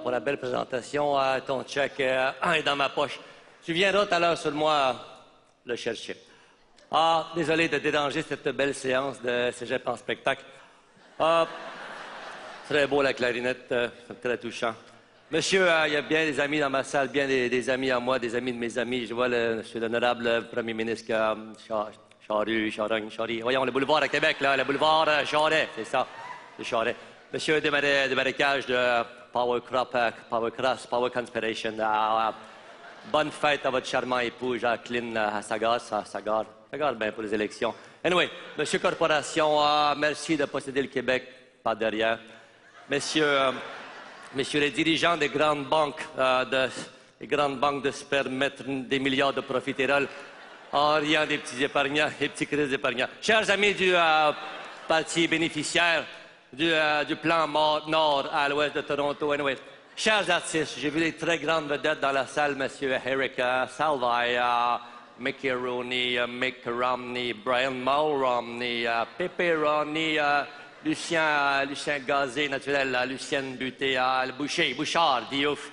pour la belle présentation. Ton chèque est dans ma poche. Tu viendras tout à l'heure sur moi le chercher. Désolé de déranger cette belle séance de cégep en spectacle. Très beau la clarinette, c'est très touchant. Monsieur, il y a bien des amis dans ma salle, bien des amis à moi, des amis de mes amis. Je vois monsieur l'honorable premier ministre Charest. Voyons, le boulevard à Québec, là, le boulevard Charest, c'est ça, le Charest. Monsieur de Marécage de Power Cross, Power Conspiration. Bonne fête à votre charmant époux, Jacqueline, à Sagard. Sagard bien pour les élections. Anyway, monsieur Corporation, merci de posséder le Québec par derrière. Messieurs les dirigeants des grandes banques, de se permettre des milliards de profiteroles en riant des petits épargnants, des petits crises d'épargnants. Chers amis du parti bénéficiaire du plan Nord à l'ouest de Toronto, anyway. Chers artistes, j'ai vu des très grandes vedettes dans la salle, monsieur Eric Salvay, Mickey Rooney, Mick Romney, Brian Mulroney, Pepe Roney, Lucien Gazé, naturel, Lucienne Buté, Bouchard, Diouf.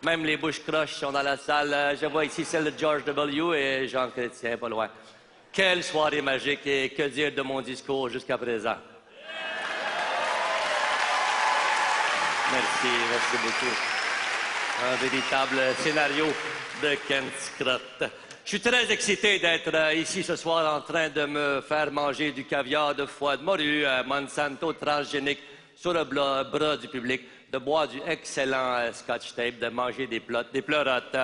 Même les bouches-croches sont dans la salle. Je vois ici celle de George W. et Jean Chrétien, pas loin. Quelle soirée magique et que dire de mon discours jusqu'à présent. Merci beaucoup. Un véritable scénario de Ken Scott. Je suis très excité d'être ici ce soir en train de me faire manger du caviar de foie de morue, Monsanto transgénique sur le bras du public, de boire du excellent Scotch Tape, de manger des pleurotes,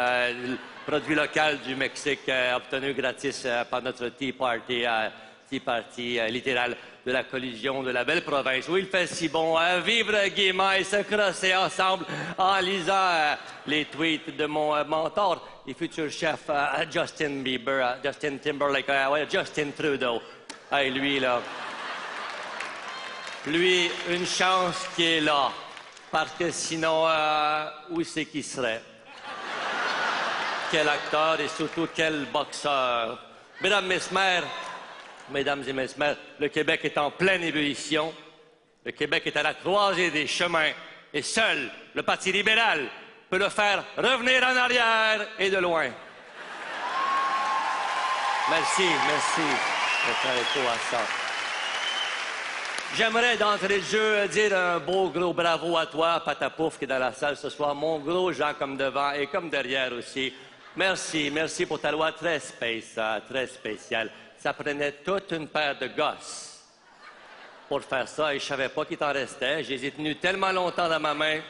produit local du Mexique obtenu gratis par notre Tea Party littéral de la collision de la belle province où il fait si bon vivre gaiement et se crosser ensemble en lisant les tweets de mon mentor et futur chef Justin Timberlake, Justin Trudeau. Lui, là. Lui, une chance qu'il est là. Parce que sinon, où c'est qu'il serait? Quel acteur et surtout quel boxeur. Mesdames et messieurs, le Québec est en pleine ébullition. Le Québec est à la croisée des chemins. Et seul le Parti libéral peut le faire revenir en arrière et de loin. Merci. Je à ça. J'aimerais d'entrée de jeu dire un beau gros bravo à toi, Patapouf, qui est dans la salle ce soir. Mon gros Jean comme devant et comme derrière aussi. Merci pour ta loi très spéciale. Ça prenait toute une paire de gosses pour faire ça et je savais pas qu'il t'en restait. Je les ai tenus tellement longtemps dans ma main.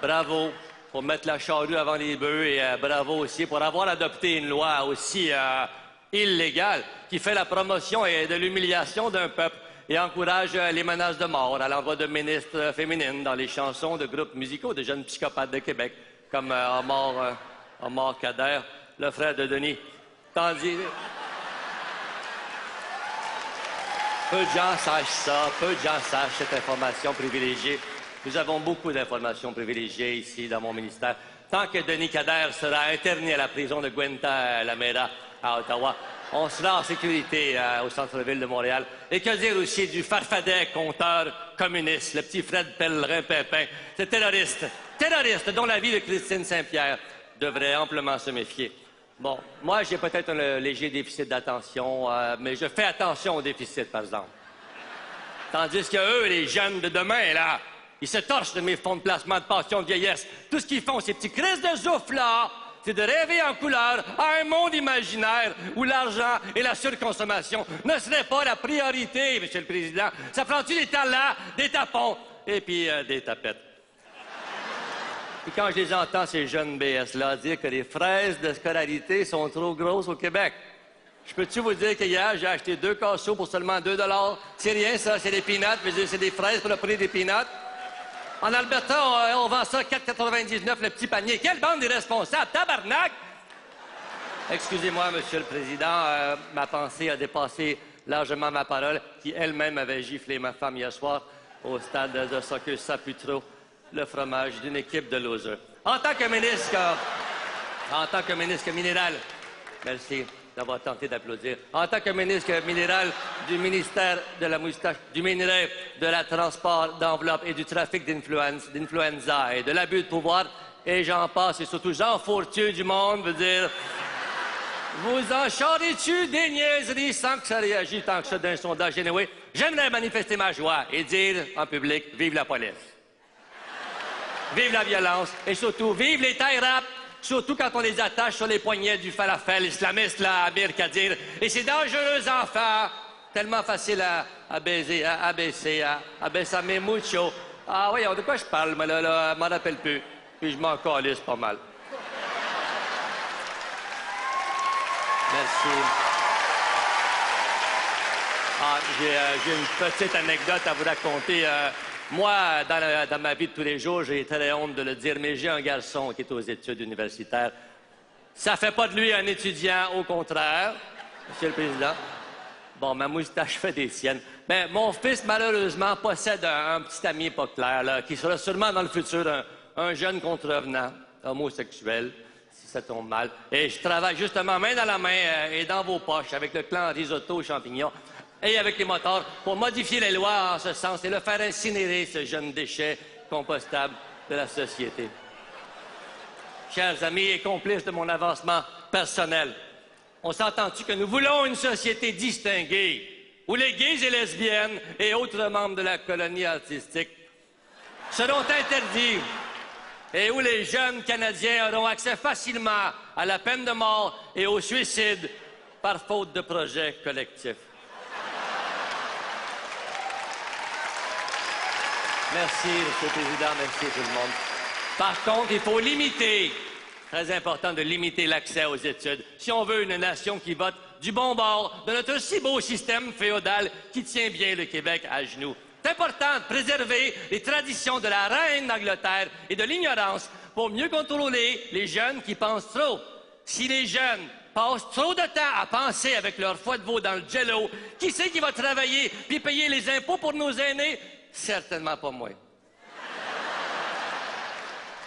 Bravo pour mettre la charrue avant les bœufs et bravo aussi pour avoir adopté une loi aussi illégale qui fait la promotion et de l'humiliation d'un peuple et encourage les menaces de mort à l'envoi de ministres féminines dans les chansons de groupes musicaux de jeunes psychopathes de Québec comme Omar Kader, le frère de Denis. Tandis... Peu de gens sachent ça, peu de gens sachent cette information privilégiée. Nous avons beaucoup d'informations privilégiées ici dans mon ministère. Tant que Denis Kader sera interné à la prison de Guantanamera à Ottawa, on sera en sécurité au centre-ville de Montréal. Et que dire aussi du farfadet conteur communiste, le petit Fred Pellerin-Pépin, ce terroriste dont la vie de Christine Saint-Pierre devrait amplement se méfier. Bon, moi, j'ai peut-être un léger déficit d'attention, mais je fais attention au déficit, par exemple. Tandis que eux, les jeunes de demain, là, ils se torchent de mes fonds de placement de pension de vieillesse. Tout ce qu'ils font, ces petits crises de souffle, là, c'est de rêver en couleur à un monde imaginaire où l'argent et la surconsommation ne seraient pas la priorité, Monsieur le Président. Ça prend-tu des talents, des tapons et puis des tapettes? Et quand je les entends, ces jeunes BS-là, dire que les fraises de scolarité sont trop grosses au Québec, je peux-tu vous dire qu'hier, j'ai acheté 2 casseaux pour seulement 2 $? C'est rien, ça, c'est des peanuts, c'est des fraises pour le prix des peanuts. En Alberta, on vend ça 4,99 le petit panier. Quelle bande d'irresponsables, tabarnak! Excusez-moi, Monsieur le Président, ma pensée a dépassé largement ma parole, qui elle-même avait giflé ma femme hier soir au stade de soccer Saputo. Le fromage d'une équipe de losers. En tant que ministre minéral, merci. d'avoir tenté d'applaudir. En tant que ministre minéral du ministère de la moustache, du minerai, de la transport d'enveloppes et du trafic d'influenza et de l'abus de pouvoir, et j'en passe, et surtout Jean Fortier du Monde veut dire... Vous en charrez-tu des niaiseries sans que ça réagisse tant que ça d'un sondage anyway? J'aimerais manifester ma joie et dire en public, vive la police. Vive la violence et surtout, vive les tie wraps, surtout quand on les attache sur les poignets du falafel islamiste, là, à Birkadir. Et c'est dangereux, enfants, tellement facile à baiser, à baisser, à besame mucho. Ah oui, de quoi je parle, moi, là, je m'en rappelle plus. Puis je m'en calisse pas mal. Merci. Ah, j'ai une petite anecdote à vous raconter. Moi, dans ma vie de tous les jours, j'ai très honte de le dire, mais j'ai un garçon qui est aux études universitaires. Ça fait pas de lui un étudiant, au contraire, Monsieur le Président. Bon, ma moustache fait des siennes. Mais mon fils, malheureusement, possède un petit ami pas clair, là, qui sera sûrement dans le futur un jeune contrevenant homosexuel. Ça tombe mal. Et je travaille justement main dans la main et dans vos poches avec le clan risotto champignons et avec les moteurs pour modifier les lois en ce sens et le faire incinérer, ce jeune déchet compostable de la société. Chers amis et complices de mon avancement personnel, on s'entend-tu que nous voulons une société distinguée où les gays et lesbiennes et autres membres de la colonie artistique seront interdits et où les jeunes Canadiens auront accès facilement à la peine de mort et au suicide par faute de projets collectifs. Merci, M. le Président, merci tout le monde. Par contre, il faut limiter, très important de limiter l'accès aux études, si on veut une nation qui vote du bon bord de notre si beau système féodal qui tient bien le Québec à genoux. C'est important de préserver les traditions de la reine d'Angleterre et de l'ignorance pour mieux contrôler les jeunes qui pensent trop. Si les jeunes passent trop de temps à penser avec leur foie de veau dans le jello, qui c'est qui va travailler puis payer les impôts pour nos aînés? Certainement pas moi.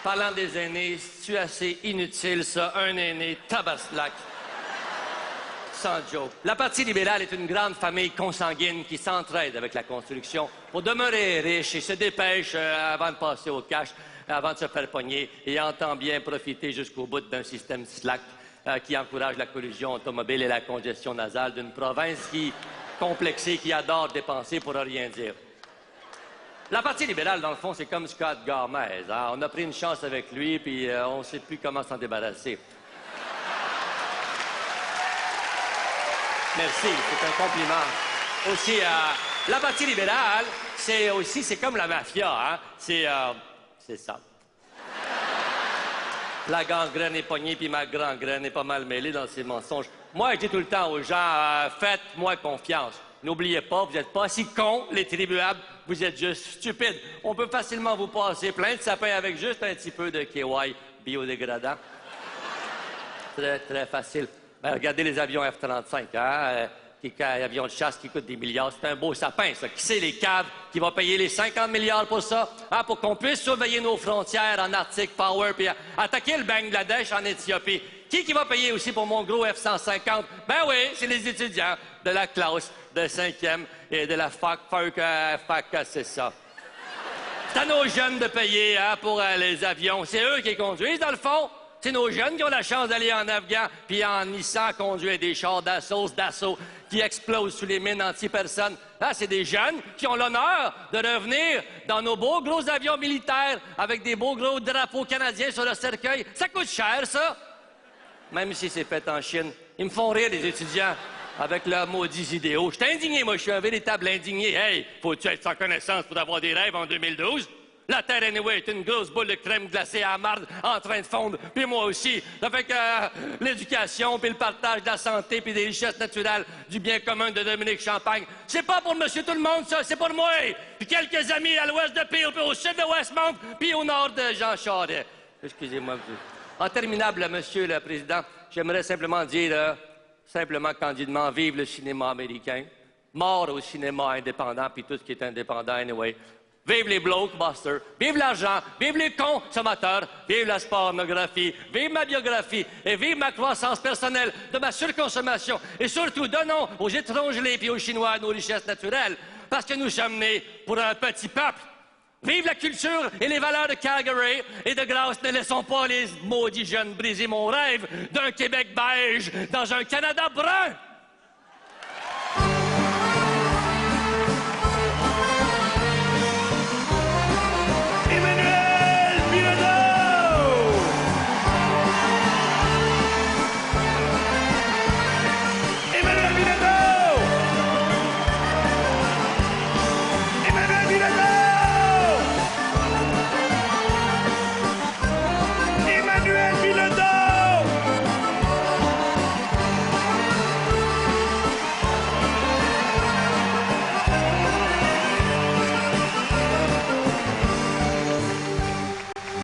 Parlant des aînés, c'est assez inutile ça, un aîné tabaslac. Sans joke. La Parti libéral est une grande famille consanguine qui s'entraide avec la construction pour demeurer riche et se dépêche avant de passer au cash, avant de se faire pogner et entend bien profiter jusqu'au bout d'un système slack qui encourage la collusion automobile et la congestion nasale d'une province complexée qui adore dépenser pour rien dire. La Parti libéral, dans le fond, c'est comme Scott Gomez. Hein? On a pris une chance avec lui, puis on ne sait plus comment s'en débarrasser. Merci, c'est un compliment. Aussi, la Parti libérale, c'est comme la mafia, hein? C'est ça. La gangrène est pognée, puis ma gangrène est pas mal mêlée dans ses mensonges. Moi, je dis tout le temps aux gens, faites-moi confiance. N'oubliez pas, vous n'êtes pas si cons, les tribuables, vous êtes juste stupides. On peut facilement vous passer plein de sapins avec juste un petit peu de KY biodégradant. Très, très facile. Ben, regardez les avions F-35, hein? Avions de chasse qui coûtent des milliards. C'est un beau sapin, ça. Qui c'est les caves qui vont payer les 50 milliards pour ça? Hein? Pour qu'on puisse surveiller nos frontières en Arctic Power puis attaquer le Bangladesh en Éthiopie. Qui va payer aussi pour mon gros F-150? Ben oui, c'est les étudiants de la classe de 5e et de la fac, c'est ça. C'est à nos jeunes de payer hein, pour les avions. C'est eux qui conduisent, dans le fond. C'est nos jeunes qui ont la chance d'aller en Afghan puis en Nissan conduire des chars d'assaut qui explosent sous les mines anti-personnes. Là, c'est des jeunes qui ont l'honneur de revenir dans nos beaux gros avions militaires avec des beaux gros drapeaux canadiens sur le cercueil. Ça coûte cher, ça. Même si c'est fait en Chine. Ils me font rire, les étudiants, avec leurs maudits idéaux. Je suis indigné, moi, je suis un véritable indigné. Hey, faut-tu être sans connaissance pour avoir des rêves en 2012? La Terre, anyway, est une grosse boule de crème glacée à la marde en train de fondre. Puis moi aussi. Ça fait que l'éducation, puis le partage de la santé, puis des richesses naturelles, du bien commun de Dominique Champagne, c'est pas pour monsieur tout le monde, ça, c'est pour moi. Puis quelques amis à l'ouest de Peel, puis au sud de Westmount, puis au nord de Jean Charest. Excusez-moi. En terminable, Monsieur le Président, j'aimerais simplement dire, simplement candidement, vive le cinéma américain, mort au cinéma indépendant, puis tout ce qui est indépendant, anyway. Vive les blockbusters, vive l'argent, vive les consommateurs, vive la pornographie, vive ma biographie et vive ma croissance personnelle de ma surconsommation. Et surtout, donnons aux étrangers et aux Chinois nos richesses naturelles, parce que nous sommes nés pour un petit peuple. Vive la culture et les valeurs de Calgary, et de grâce, ne laissons pas les maudits jeunes briser mon rêve d'un Québec beige dans un Canada brun!